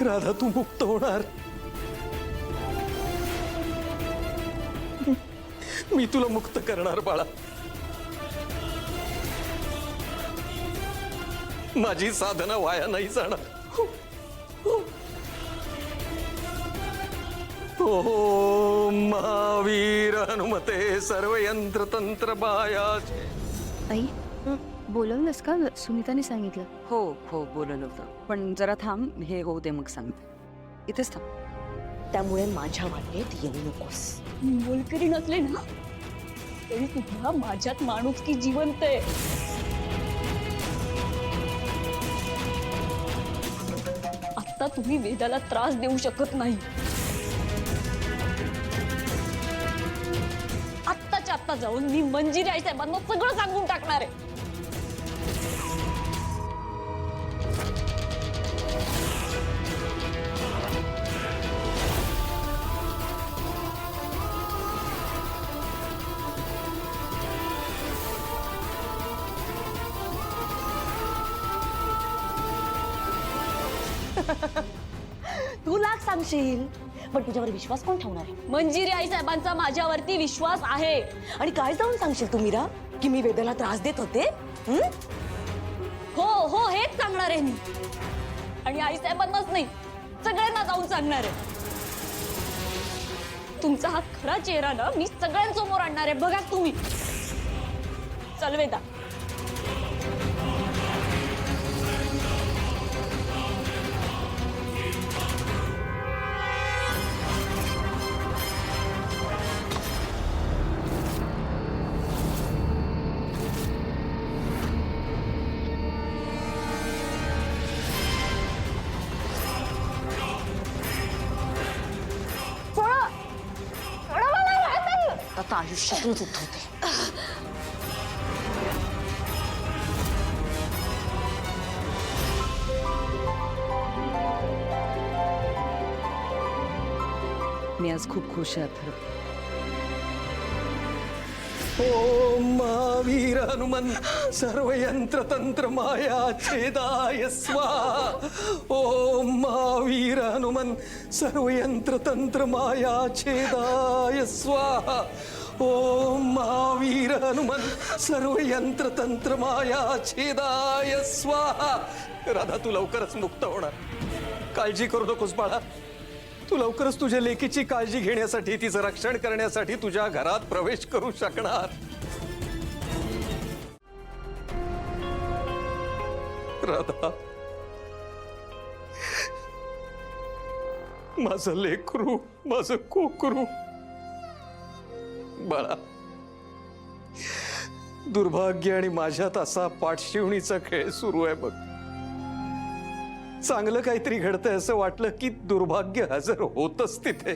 राधा तू मुक्त होणार. मी तुला मुक्त करणार बाळा. माझी साधना वाया नाही जाणार. ओम महावीर हनुमते सर्व यंत्र तंत्र मायाचे. आई बोलवलंस का? सुनीताने सांगितलं. हो हो बोलवलं होतं, पण जरा थांब, हे होऊ दे मग सांगते. इथेच थांब. त्यामुळे माझ्या वाटेत येऊ नकोस. मोलकरी नसले ना तरी सुद्धा माझ्यात माणुसकी जिवंत आहे. आता तुम्ही वेदाला त्रास देऊ शकत नाही. आत्ताच्या आत्ता जाऊन मी मंजिरी आई साहेबांना सगळं सांगून टाकणार आहे. तू लाख सांगशील, पण तुझ्यावर विश्वास कोण ठेवणार आहे? मंजिरी आई साहेबांचा माझ्यावरती विश्वास आहे. आणि काय जाऊन सांगशील तू मीरा की मी वेदाला त्रास देत होते? हो हो हेच सांगणार आहे मी. आणि आई साहेबांनाच नाही, सगळ्यांना जाऊन सांगणार आहे. तुमचा हा खरा चेहरा ना मी सगळ्यांसमोर आणणार आहे. बघा तुम्ही. चल वेदा. आता आयुष्यातूनच उठवते. मी आज खूप खुश आहे अथर्व. ओम महावीर हनुमन सर्व यंत्र तंत्र माया छेदाय स्वाहा. ओम महावीर हनुमन सर्व यंत्र तंत्र माया छेदाय स्वाहा. ओम महावीर हनुमन सर्व यंत्र तंत्र माया छेदाय स्वाहा. राधा तू लवकरच मुक्त होणार. काळजी करू नकोस बाळा. तू लवकरच तुझ्या लेकीची काळजी घेण्यासाठी, तिचं रक्षण करण्यासाठी तुझ्या घरात प्रवेश करू शकणार. राधा माझं लेकरू, माझं कोकरू बाळा. दुर्भाग्य आणि माझ्यात असा पाठशिवणीचा खेळ सुरू आहे बघ. चांगलं काहीतरी घडतंय असं वाटलं की दुर्भाग्य हजर होतच तिथे.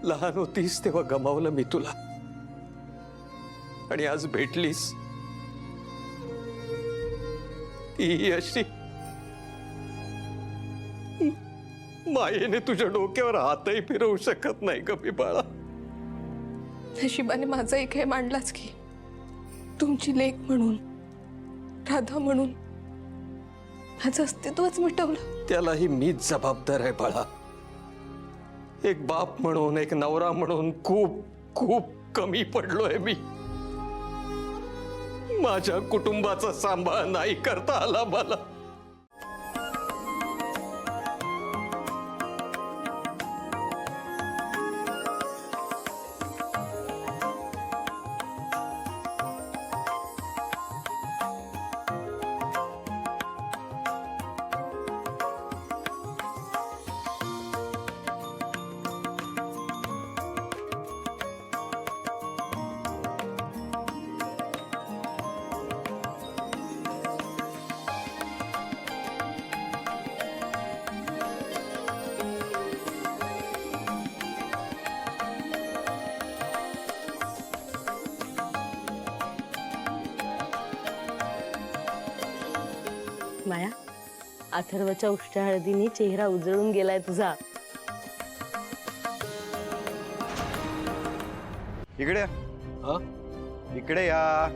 लहान होतीस तेव्हा गमावलं मी तुला, आणि आज भेटलीस ती अशी मायेने तुझ्या डोक्यावर हातही फिरवू शकत नाही ग मी बाळा. नशिबाने माझा एक हे मांडलाच की तुमची लेक म्हणून, राधा म्हणून माझं अस्तित्वच मिटवलं. त्यालाही मीच जबाबदार आहे बाळा. एक बाप म्हणून, एक नवरा म्हणून खूप खूप कमी पडलोय मी. माझ्या कुटुंबाचा सांभाळ नाही करता आला मला. माया, अथर्वच्या उष्ट्या हळदीने चेहरा उजळून गेलाय तुझा. इकडे या. हा? इकडे या.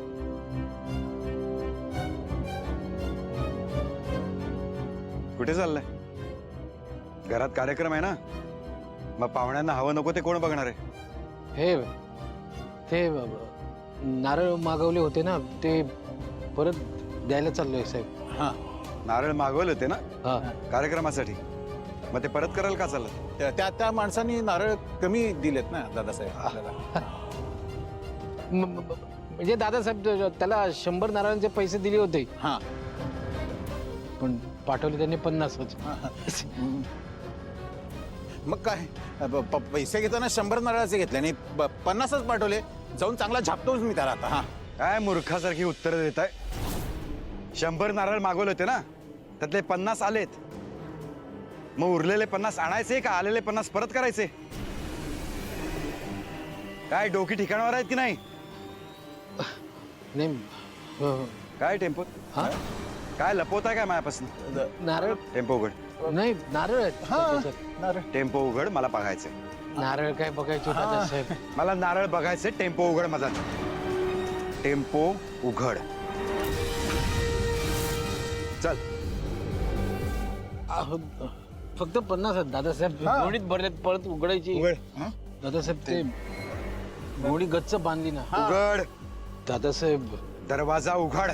कुठे चाललाय? घरात कार्यक्रम आहे ना, मग पाहुण्यांना हवं नको ते कोण बघणार आहे? हे ते नारळ मागवले होते ना, ते परत द्यायला चाललोय साहेब. हा नारळ मागवले होते ना हा. कार्यक्रमासाठी, मग ते परत करायला का चाललं? त्या माणसांनी नारळ कमी दिलेत ना दादासाहेब आपल्याला. म्हणजे दादासाहेब त्याला 100 नारळांचे पैसे दिले होते, हा पण पाठवले त्यांनी 50. मग काय पैसे घेताना 100 नारळाचे घेतले आणि 50च पाठवले. जाऊन चांगला झापतोच मी त्याला आता. हा काय मूर्खासारखी उत्तरं देत आहे? 100 नारळ मागवले होते ना, त्यातले 50 आलेत. मग उरलेले 50 आणायचे का आलेले 50 परत करायचे? काय डोकी ठिकाणावर आहेत की नाही? नाही काय टेम्पो हा काय लपवत आहे काय माझ्यापासून? नारळ टेम्पो उघड, नाही, नारळ आहेत. हा. नारळ टेम्पो उघड, मला बघायचंय. नारळ काय बघायचे दादासाहेब? मला नारळ बघायचे. टेम्पो उघड माझा. टेम्पो उघड, चल. अहो, फक्त 50 आहेत दादासाहेब. गोणीत भरलेत, परत उघडायची. हा? दादासाहेब ते गोणी गच्च बांधली ना. उघड, दादासाहेब दरवाजा उघड.